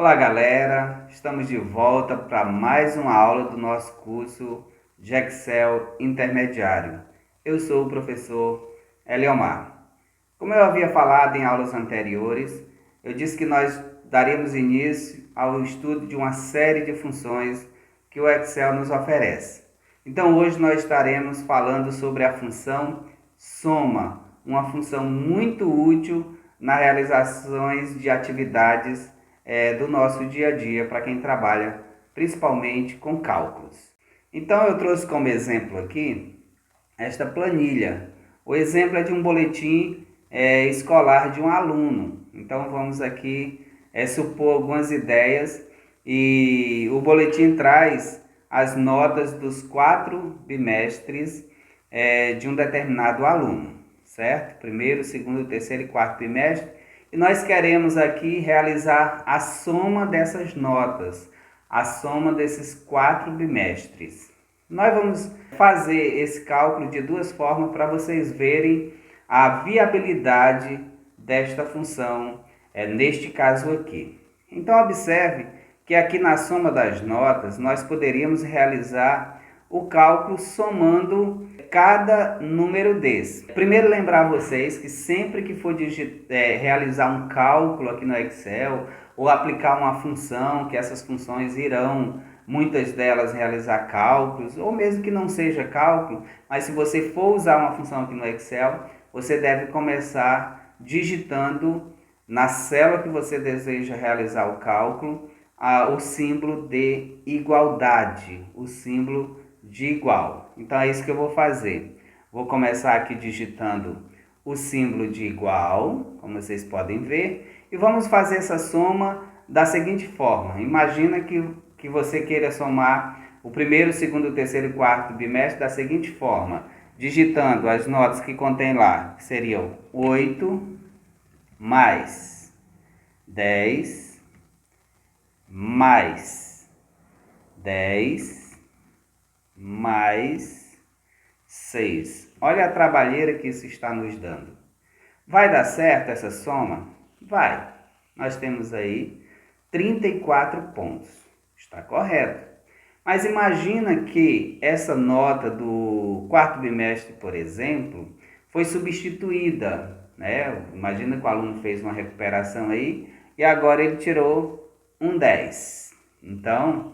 Olá, galera! Estamos de volta para mais uma aula do nosso curso de Excel Intermediário. Eu sou o professor Eliomar. Como eu havia falado em aulas anteriores, eu disse que nós daríamos início ao estudo de uma série de funções que o Excel nos oferece. Então, hoje nós estaremos falando sobre a função soma, uma função muito útil nas realizações de atividades do nosso dia a dia para quem trabalha principalmente com cálculos. Então eu trouxe como exemplo aqui esta planilha. O exemplo é de um boletim escolar de um aluno. Então vamos aqui supor algumas ideias e o boletim traz as notas dos 4 bimestres de um determinado aluno, certo? Primeiro, segundo, terceiro e quarto bimestre. E nós queremos aqui realizar a soma dessas notas, a soma desses 4 bimestres. Nós vamos fazer esse cálculo de duas formas para vocês verem a viabilidade desta função, neste caso aqui. Então observe que aqui na soma das notas nós poderíamos realizar o cálculo somando cada número desse. Primeiro lembrar vocês que sempre que for realizar um cálculo aqui no Excel ou aplicar uma função, que essas funções irão, muitas delas, realizar cálculos, ou mesmo que não seja cálculo, mas se você for usar uma função aqui no Excel, você deve começar digitando na célula que você deseja realizar o cálculo, o símbolo de igualdade, o símbolo de igual. Então é isso que eu vou fazer. Vou começar aqui digitando o símbolo de igual, como vocês podem ver, e vamos fazer essa soma da seguinte forma. Imagina que você queira somar o primeiro, segundo, terceiro e quarto bimestre da seguinte forma, digitando as notas que contém lá, que seriam 8 mais 10 mais 10 mais 6. Olha a trabalheira que isso está nos dando. Vai dar certo essa soma? Vai. Nós temos aí 34 pontos. Está correto. Mas imagina que essa nota do quarto bimestre, por exemplo, foi substituída, né? Imagina que o aluno fez uma recuperação aí e agora ele tirou um 10. Então,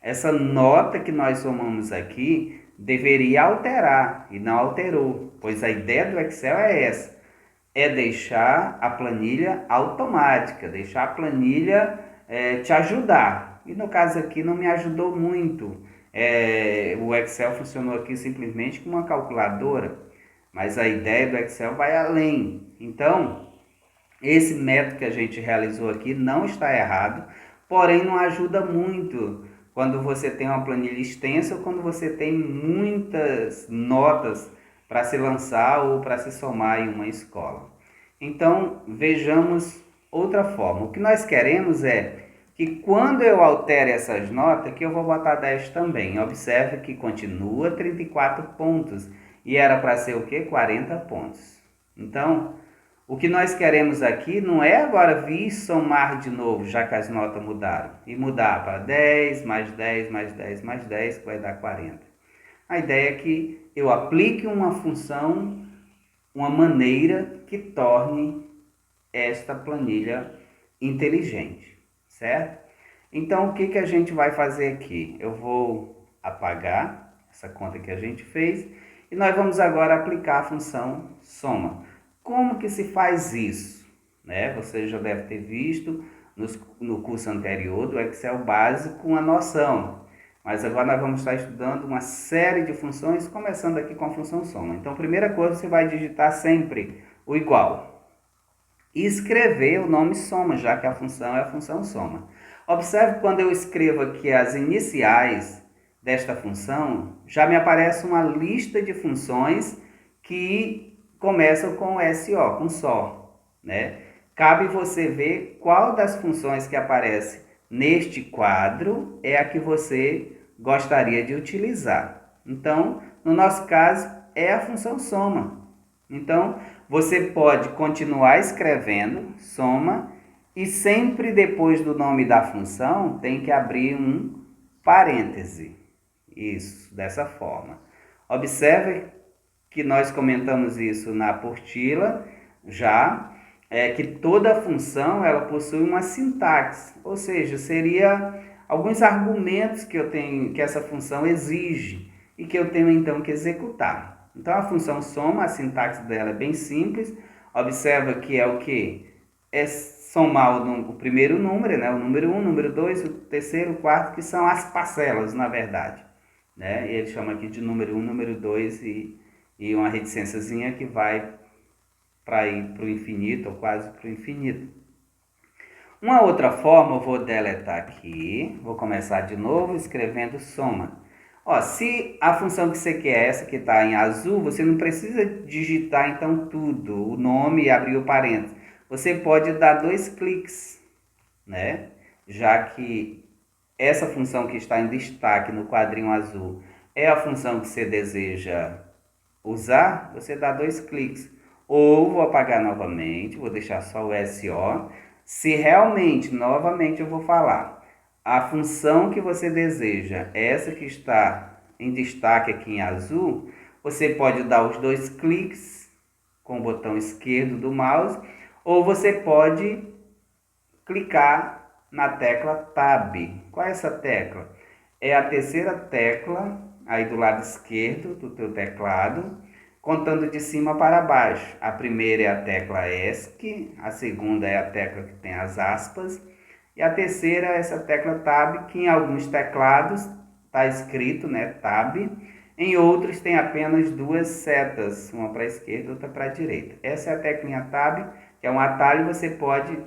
essa nota que nós somamos aqui deveria alterar e não alterou, pois a ideia do Excel é essa, é deixar a planilha automática, deixar a planilha te ajudar. E no caso aqui não me ajudou muito. O Excel funcionou aqui simplesmente com uma calculadora, mas a ideia do Excel vai além. Então, esse método que a gente realizou aqui não está errado, porém não ajuda muito quando você tem uma planilha extensa ou quando você tem muitas notas para se lançar ou para se somar em uma escola. Então, vejamos outra forma. O que nós queremos é que quando eu altere essas notas, que eu vou botar 10 também. Observe que continua 34 pontos e era para ser o quê? 40 pontos. Então, o que nós queremos aqui não é agora vir somar de novo, já que as notas mudaram, e mudar para 10, mais 10, mais 10, mais 10, que vai dar 40. A ideia é que eu aplique uma função, uma maneira que torne esta planilha inteligente, certo? Então, o que a gente vai fazer aqui? Eu vou apagar essa conta que a gente fez e nós vamos agora aplicar a função soma. Como que se faz isso? Você já deve ter visto no curso anterior do Excel básico uma noção. Mas agora nós vamos estar estudando uma série de funções, começando aqui com a função soma. Então, primeira coisa, você vai digitar sempre o igual. E escrever o nome soma, já que a função é a função soma. Observe quando eu escrevo aqui as iniciais desta função, já me aparece uma lista de funções que começam com SO, com só, né? Cabe você ver qual das funções que aparece neste quadro é a que você gostaria de utilizar. Então, no nosso caso, é a função soma. Então, você pode continuar escrevendo soma E sempre depois do nome da função tem que abrir um parêntese. Isso, dessa forma. Observe que nós comentamos isso na apostila já, que toda função ela possui uma sintaxe, ou seja, seria alguns argumentos que eu tenho, que essa função exige e que eu tenho então que executar. Então a função soma, a sintaxe dela é bem simples. Observa que é o que? É somar o primeiro número, né? O número 1, o número 2, o terceiro, o quarto, que são as parcelas, na verdade. Né? E ele chama aqui de número 1, número 2 e uma reticênciazinha que vai para ir para o infinito, ou quase para o infinito. Uma outra forma, eu vou deletar aqui, vou começar de novo escrevendo soma. Ó, se a função que você quer é essa que está em azul, você não precisa digitar então tudo, o nome e abrir o parênteses. Você pode dar 2 cliques, né? Já que essa função que está em destaque no quadrinho azul é a função que você deseja usar, você dá 2 cliques. Ou vou apagar novamente, vou deixar só o SO. Se realmente, novamente eu vou falar, a função que você deseja, essa que está em destaque aqui em azul, você pode dar os 2 cliques com o botão esquerdo do mouse, ou você pode clicar na tecla Tab. Qual é essa tecla? É a terceira tecla aí do lado esquerdo do teu teclado, contando de cima para baixo. A primeira é a tecla ESC, a segunda é a tecla que tem as aspas, e a terceira é essa tecla Tab, que em alguns teclados está escrito, né, Tab, em outros tem apenas 2 setas, uma para a esquerda e outra para a direita. Essa é a teclinha Tab, que é um atalho, você pode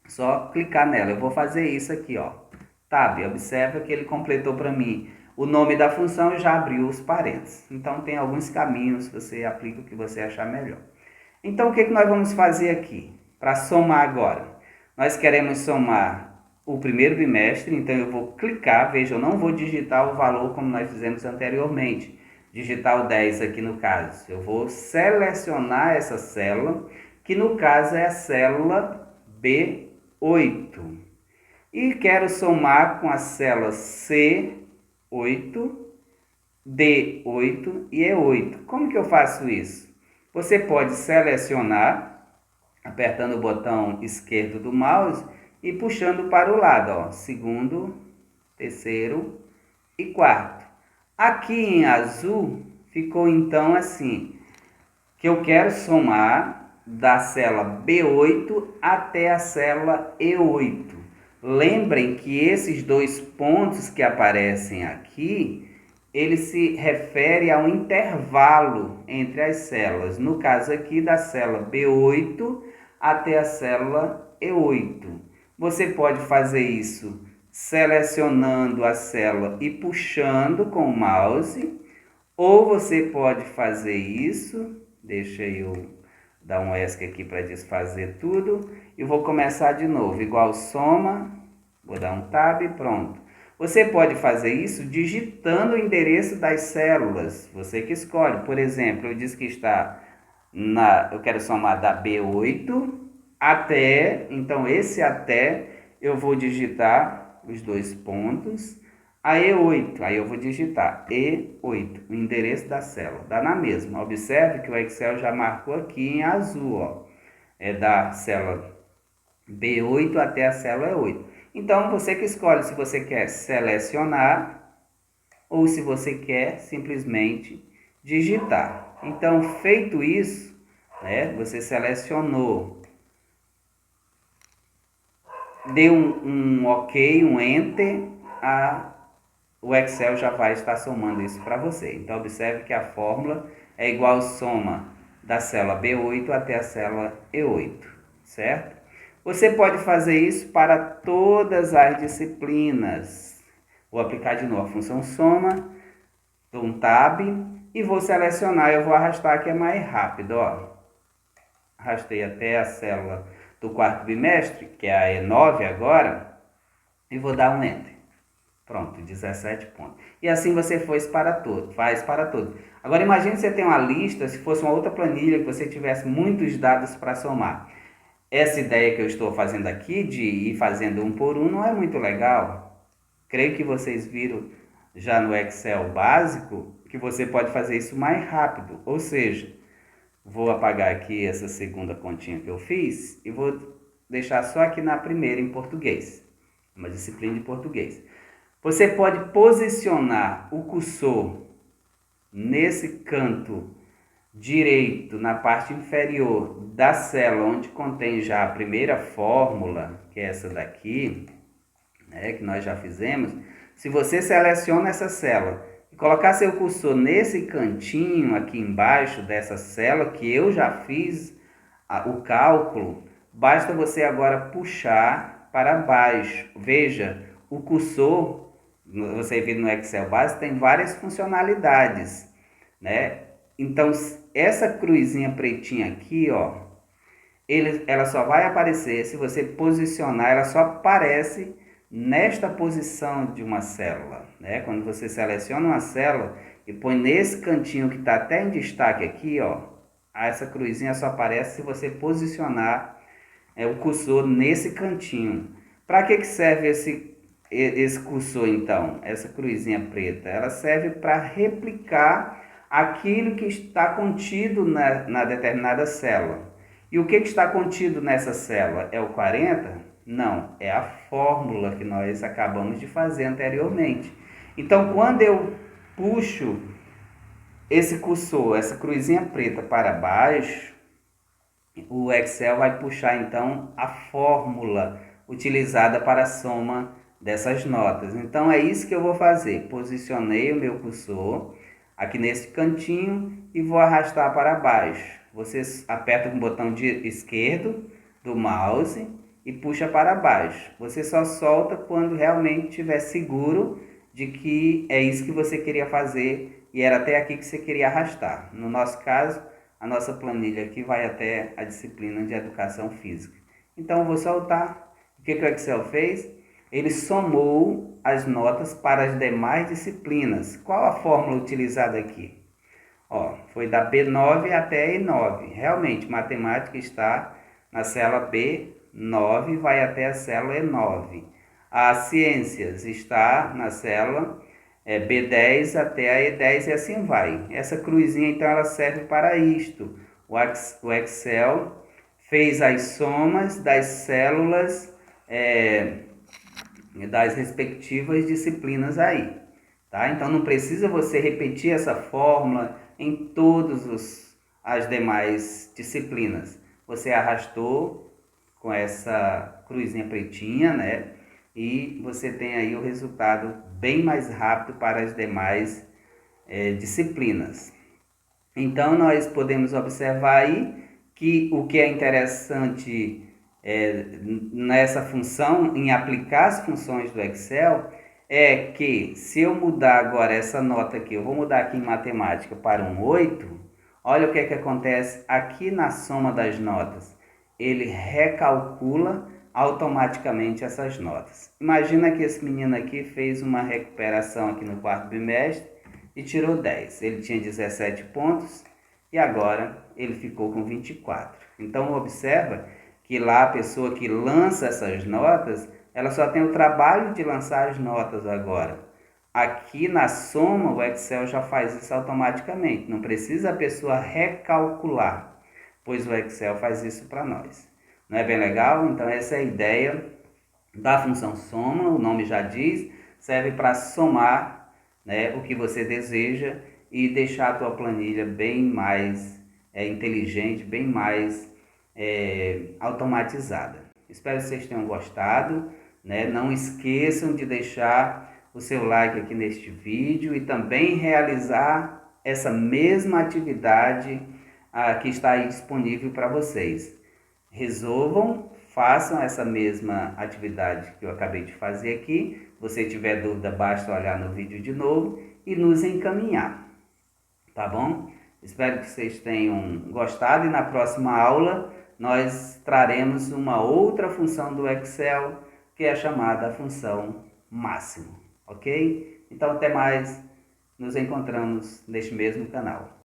só clicar nela. Eu vou fazer isso aqui, ó. Tab, observa que ele completou para mim o nome da função e já abriu os parênteses. Então tem alguns caminhos, você aplica o que você achar melhor. Então o que nós vamos fazer aqui? Para somar agora. Nós queremos somar o primeiro bimestre, então eu vou clicar, veja, eu não vou digitar o valor como nós fizemos anteriormente. Digitar o 10 aqui no caso. Eu vou selecionar essa célula, que no caso é a célula B8. E quero somar com a célula C8, D8 e E8. Como que eu faço isso? Você pode selecionar, apertando o botão esquerdo do mouse e puxando para o lado, ó, segundo, terceiro e quarto. Aqui em azul ficou então assim, que eu quero somar da célula B8 até a célula E8. Lembrem que esses 2 pontos que aparecem aqui, ele se refere ao intervalo entre as células. No caso aqui, da célula B8 até a célula E8. Você pode fazer isso selecionando a célula e puxando com o mouse, ou você pode fazer isso, deixa eu dar um ESC aqui para desfazer tudo, e vou começar de novo, igual soma, vou dar um Tab, pronto. Você pode fazer isso digitando o endereço das células, você que escolhe. Por exemplo, eu disse que está eu quero somar da B8 até, então esse até eu vou digitar os 2 pontos, a E8, aí eu vou digitar E8, o endereço da célula, dá na mesma. Observe que o Excel já marcou aqui em azul, ó, é da célula B8 até a célula E8. Então, você que escolhe se você quer selecionar ou se você quer simplesmente digitar. Então, feito isso, né, você selecionou, deu um OK, um Enter, o Excel já vai estar somando isso para você. Então, observe que a fórmula é igual soma da célula B8 até a célula E8, certo? Você pode fazer isso para todas as disciplinas. Vou aplicar de novo a função soma, dou um Tab e vou selecionar. Eu vou arrastar que é mais rápido, ó. Arrastei até a célula do quarto bimestre, que é a E9 agora, e vou dar um Enter. Pronto, 17 pontos. E assim você faz para todos. Agora imagine você ter uma lista, se fosse uma outra planilha, que você tivesse muitos dados para somar. essa ideia que eu estou fazendo aqui de ir fazendo um por um não é muito legal. Creio que vocês viram já no Excel básico que você pode fazer isso mais rápido. Ou seja, vou apagar aqui essa segunda continha que eu fiz e vou deixar só aqui na primeira em português. Uma disciplina de português. Você pode posicionar o cursor nesse canto direito, na parte inferior da célula, onde contém já a primeira fórmula, que é essa daqui, né, que nós já fizemos. Se você seleciona essa célula e colocar seu cursor nesse cantinho aqui embaixo dessa célula, que eu já fiz o cálculo, basta você agora puxar para baixo. Veja, o cursor, você vê no Excel básico, tem várias funcionalidades, né? Então, essa cruzinha pretinha aqui, ó, ela só vai aparecer se você posicionar, ela só aparece nesta posição de uma célula, né? Quando você seleciona uma célula e põe nesse cantinho que está até em destaque aqui, ó, essa cruzinha só aparece se você posicionar o cursor nesse cantinho. Para que serve esse cursor então? Essa cruzinha preta? Ela serve para replicar aquilo que está contido na determinada célula. E o que está contido nessa célula? É o 40? Não, é a fórmula que nós acabamos de fazer anteriormente. Então, quando eu puxo esse cursor, essa cruzinha preta para baixo, o Excel vai puxar então a fórmula utilizada para a soma dessas notas. Então é isso que eu vou fazer. Posicionei o meu cursor aqui nesse cantinho e vou arrastar para baixo. Você aperta com o botão esquerdo do mouse e puxa para baixo. Você só solta quando realmente estiver seguro de que é isso que você queria fazer e era até aqui que você queria arrastar. No nosso caso, a nossa planilha aqui vai até a disciplina de Educação Física. Então eu vou soltar. O que o Excel fez? Ele somou as notas para as demais disciplinas. Qual a fórmula utilizada aqui? Ó, foi da B9 até a E9. Realmente, matemática está na célula B9, vai até a célula E9. As ciências está na célula B10 até a E10 e assim vai. Essa cruzinha, então, ela serve para isto. O Excel fez as somas das células das respectivas disciplinas aí, tá? Então não precisa você repetir essa fórmula em todas as demais disciplinas. Você arrastou com essa cruzinha pretinha, né? E você tem aí o resultado bem mais rápido para as demais disciplinas. Então nós podemos observar aí que o que é interessante nessa função, em aplicar as funções do Excel, é que se eu mudar agora essa nota aqui, eu vou mudar aqui em matemática para um 8, olha o que é que acontece aqui na soma das notas. Ele recalcula automaticamente essas notas. Imagina que esse menino aqui fez uma recuperação aqui no quarto bimestre e tirou 10. Ele tinha 17 pontos e agora ele ficou com 24. Então observa que lá a pessoa que lança essas notas, ela só tem o trabalho de lançar as notas agora. Aqui na soma, o Excel já faz isso automaticamente. Não precisa a pessoa recalcular, pois o Excel faz isso para nós. Não é bem legal? Então essa é a ideia da função soma, o nome já diz, serve para somar, né, o que você deseja e deixar a tua planilha bem mais inteligente, bem mais automatizada. Espero que vocês tenham gostado, né? Não esqueçam de deixar o seu like aqui neste vídeo e também realizar essa mesma atividade que está aí disponível para vocês. Resolvam, façam essa mesma atividade que eu acabei de fazer aqui. Se você tiver dúvida, basta olhar no vídeo de novo e nos encaminhar, tá bom? Espero que vocês tenham gostado e na próxima aula nós traremos uma outra função do Excel, que é a chamada função máximo, ok? Então até mais, nos encontramos neste mesmo canal.